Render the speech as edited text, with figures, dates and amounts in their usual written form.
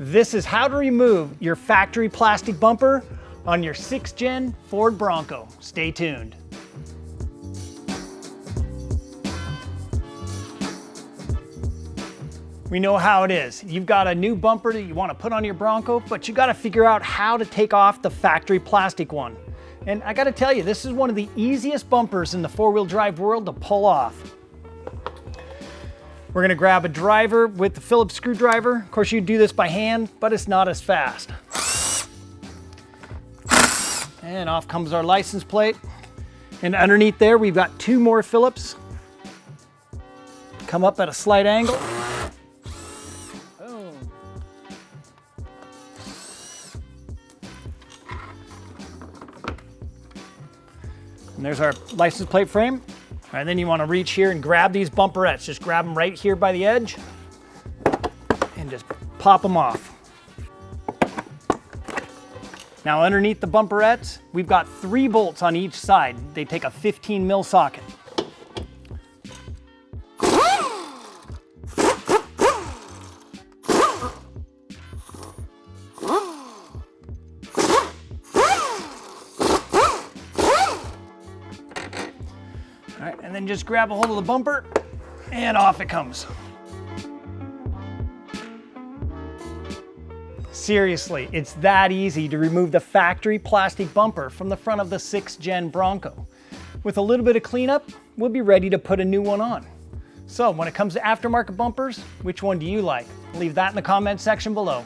This is how to remove your factory plastic bumper on your 6th gen Ford Bronco. Stay tuned. We know how it is. You've got a new bumper that you want to put on your Bronco, but you got to figure out how to take off the factory plastic one. And I got to tell you, this is one of the easiest bumpers in the four-wheel drive world to pull off. We're going to grab a driver with the Phillips screwdriver. Of course, you do this by hand, but it's not as fast. And off comes our license plate. And underneath there, we've got 2 more Phillips. Come up at a slight angle. Boom. And there's our license plate frame. All right, then you want to reach here and grab these bumperettes. Just grab them right here by the edge and just pop them off. Now underneath the bumperettes, we've got 3 bolts on each side. They take a 15 mil socket. All right, and then just grab a hold of the bumper and off it comes. Seriously, it's that easy to remove the factory plastic bumper from the front of the 6th gen Bronco. With a little bit of cleanup, we'll be ready to put a new one on. So when it comes to aftermarket bumpers, which one do you like? Leave that in the comment section below.